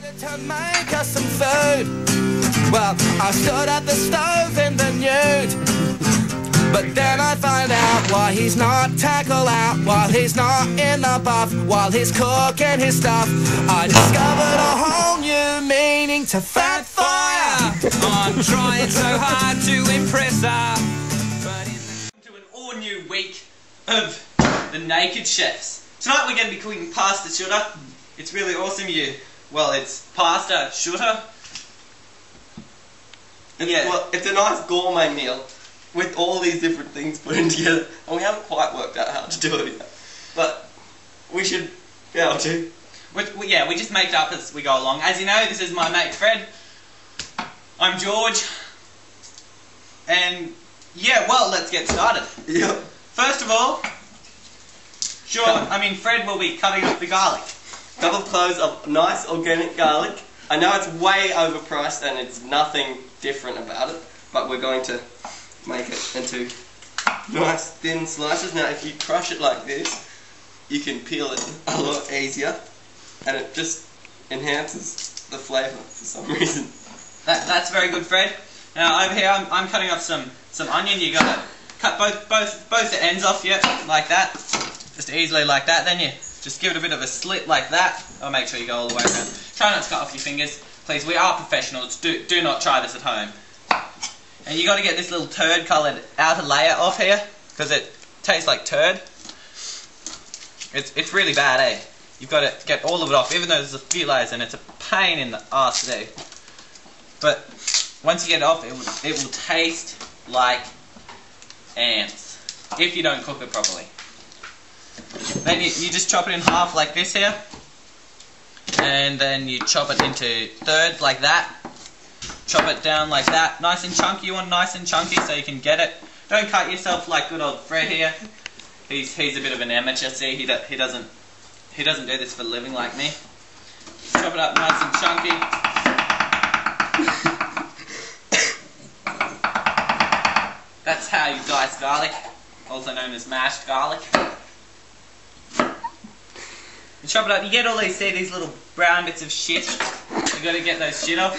To make us some food. Well, I stood at the stove in the nude, but then I find out why he's not tackle out, while he's not in the buff, while he's cooking his stuff. I discovered a whole new meaning to fat fire. I'm trying so hard to impress her. To an all new week of the Naked Chefs. Tonight we're going to be cooking pasta shooter. It's really awesome. It's pasta shooter. It's a nice gourmet meal with all these different things put in together, and we haven't quite worked out how to do it yet. But we should be able to. We just make it up as we go along. As you know, this is my mate Fred. I'm George. And let's get started. Yep. First of all, Fred will be cutting up the garlic. Couple of cloves of nice organic garlic. I know it's way overpriced and it's nothing different about it, but we're going to make it into nice thin slices. Now if you crush it like this, you can peel it a lot easier, and it just enhances the flavour for some reason. That's very good, Fred. Now over here I'm cutting up some onion. You got to cut both the ends off, like that, just easily like that. Then you just give it a bit of a slit like that. I'll make sure you go all the way around. Try not to cut off your fingers. Please, we are professionals. Do not try this at home. And you got to get this little turd coloured outer layer off here, because it tastes like turd. It's really bad, eh? You've got to get all of it off, even though there's a few layers, and it's a pain in the arse to do. But once you get it off, it will taste like ants if you don't cook it properly. Then you just chop it in half like this here, and then you chop it into thirds like that. Chop it down like that, nice and chunky. You want nice and chunky so you can get it. Don't cut yourself like good old Fred here. He's a bit of an amateur. See, he doesn't do this for a living like me. Chop it up nice and chunky. That's how you dice garlic, also known as mashed garlic. You chop it up, you get all these little brown bits of shit. You got to get those shit off.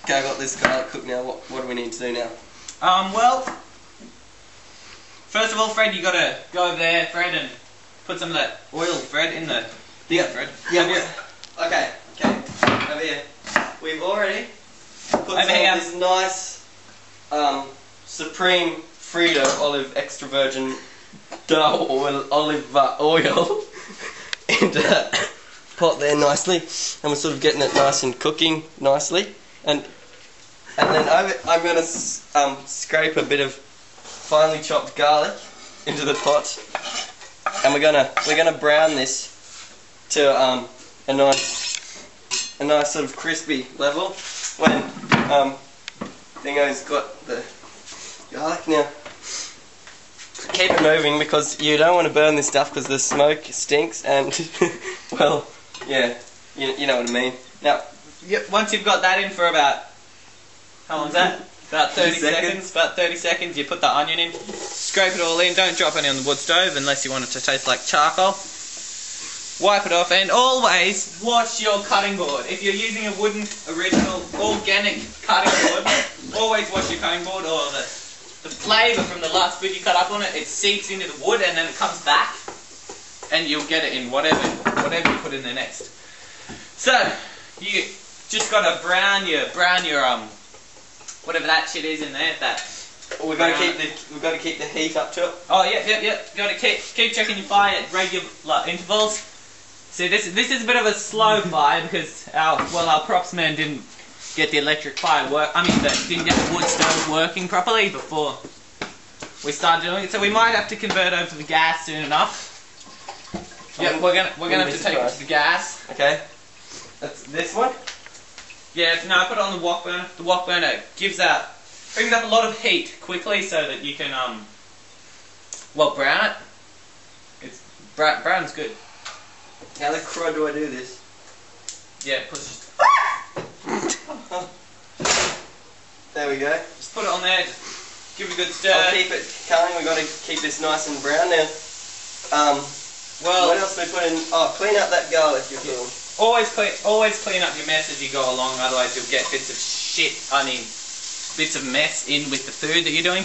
Okay, I got this garlic cooked now. What do we need to do now? First of all, Fred, you got to go over there, Fred, and put some of that oil, Fred, in the... Fred. Yeah. Okay. Over here. We've already put some of this nice Supreme Frito olive extra virgin olive oil into that pot there nicely, and we're sort of getting it nice and cooking nicely, and then I'm going to scrape a bit of finely chopped garlic into the pot, and we're gonna brown this to a nice sort of crispy level when Dingo's got the garlic. Now keep it moving, because you don't want to burn this stuff, because the smoke stinks, and you know what I mean. Now, once you've got that in for about, how long's that? About 30 seconds. About 30 seconds, you put the onion in, scrape it all in, don't drop any on the wood stove unless you want it to taste like charcoal. Wipe it off, and always wash your cutting board. If you're using a wooden, original, organic cutting board, always wash your cutting board, or the flavour from the last food you cut up on it, it seeps into the wood and then it comes back, and you'll get it in whatever you put in there next. So you just gotta brown your whatever that shit is in there. We've got to keep the heat up to it. Oh yeah. You gotta keep checking your fire at regular intervals. See, this is a bit of a slow fire because our props man didn't get the electric fire didn't get the wood stove working properly before we started doing it. So we might have to convert over to the gas soon enough. Yeah, we're gonna have to take it to the gas. Okay. That's this one? Yeah, no, put it on the wok burner. The wok burner brings up a lot of heat quickly so that you can brown it. Brown's good. How the crud do I do this? Yeah, push. There we go. Just put it on there, just give it a good stir. I'll keep it going, we've got to keep this nice and brown now. Well, what else do we put in? Oh, clean up that garlic you're doing. always clean up your mess as you go along, otherwise you'll get bits of bits of mess in with the food that you're doing.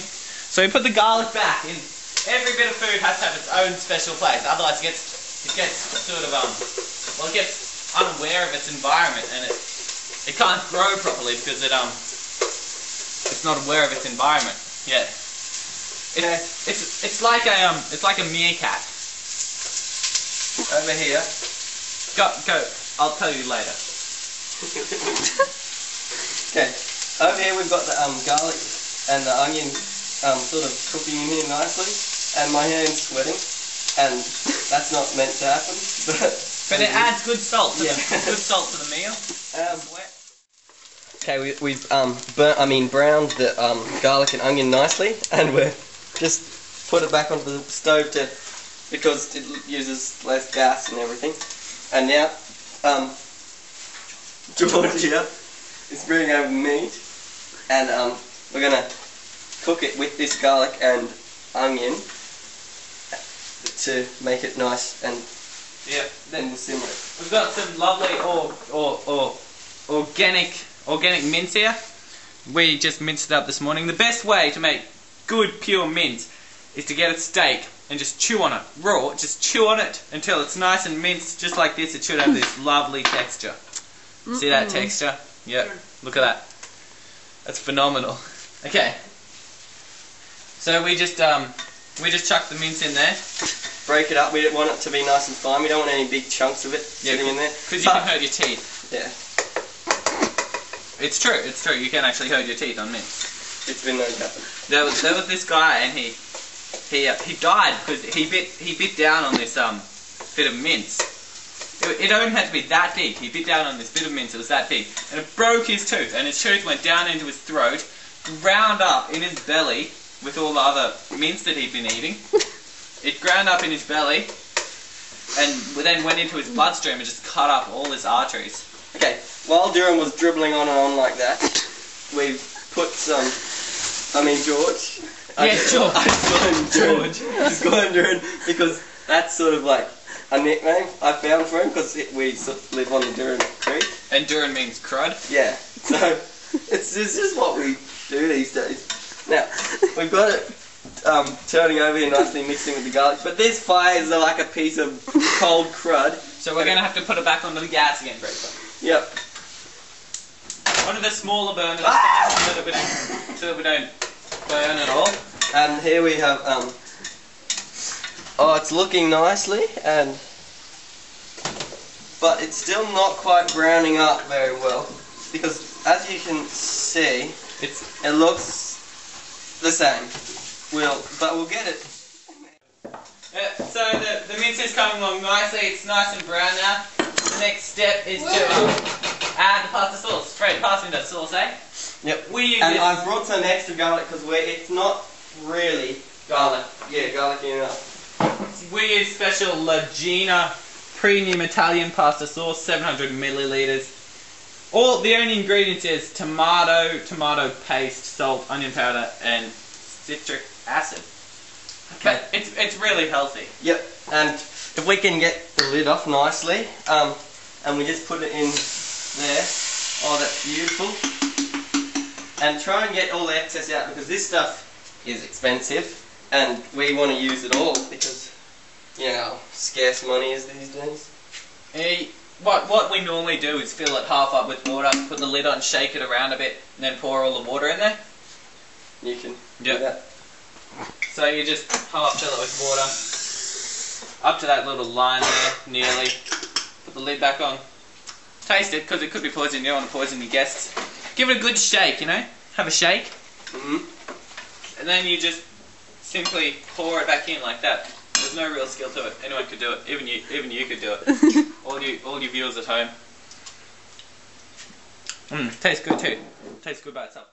So you put the garlic back in. Every bit of food has to have its own special place, otherwise it gets sort of it gets unaware of its environment, and it can't grow properly because it's not aware of its environment. Yeah. It's like a meerkat. Over here. Go. I'll tell you later. Okay. Over here we've got the garlic and the onion sort of cooking in here nicely, and my hand's sweating, and that's not meant to happen. But it adds good salt. Good salt to the meal. Okay, we've browned the garlic and onion nicely, and we're just put it back onto the stove because it uses less gas and everything. And now, George here is bringing over meat, and we're gonna cook it with this garlic and onion to make it nice, and then we'll simmer it. We've got some lovely organic mince here. We just minced it up this morning. The best way to make good pure mince is to get a steak and just chew on it raw. Just chew on it until it's nice and minced, just like this. It should have this lovely texture. See that texture? Yeah. Look at that. That's phenomenal. Okay. So we just chuck the mince in there. Break it up. We don't want it to be nice and fine. We don't want any big chunks of it sitting in there. Because you can hurt your teeth. Yeah. It's true. You can actually hurt your teeth on mince. It's been known to happen. There was this guy, and he died because he bit down on this bit of mince. It only had to be that big. He bit down on this bit of mince. It was that big, and it broke his tooth. And his tooth went down into his throat, ground up in his belly with all the other mince that he'd been eating. It ground up in his belly, and then went into his bloodstream and just cut up all his arteries. Okay, while Duran was dribbling on and on like that, we've put some. George. George. George. Just call him Duran because that's sort of like a nickname I found for him because we live on the Duran Creek. And Duran means crud. Yeah. So it's just what we do these days. Now we've got it turning over here nicely, mixing with the garlic. But this fire is like a piece of cold crud. So we're going to have to put it back onto the gas again, Greg. Yep. Onto the smaller burners so that we don't burn at all. And here we have, it's looking nicely, but it's still not quite browning up very well, because as you can see, it looks the same. But we'll get it. So the mince is coming along nicely. It's nice and brown now. The next step is to add the pasta sauce. Fred, pass me that sauce, eh? Yep. I've brought some extra garlic because it's not really garlic. Yeah, garlicky enough. We use special La Gina premium Italian pasta sauce, 700 milliliters. The only ingredients is tomato paste, salt, onion powder, and citric acid. Okay. But it's really healthy. Yep. And if we can get the lid off nicely, and we just put it in there. Oh, that's beautiful. And try and get all the excess out because this stuff is expensive, and we want to use it all because, scarce money is these days. What we normally do is fill it half up with water, put the lid on, shake it around a bit, and then pour all the water in there. You can do that. So you just half fill it with water, up to that little line there, nearly. Put the lid back on. Taste it, because it could be poison. You don't want to poison your guests. Give it a good shake, Have a shake. And then you just simply pour it back in like that. There's no real skill to it. Anyone could do it. Even you could do it. all your viewers at home. Tastes good too. Tastes good by itself.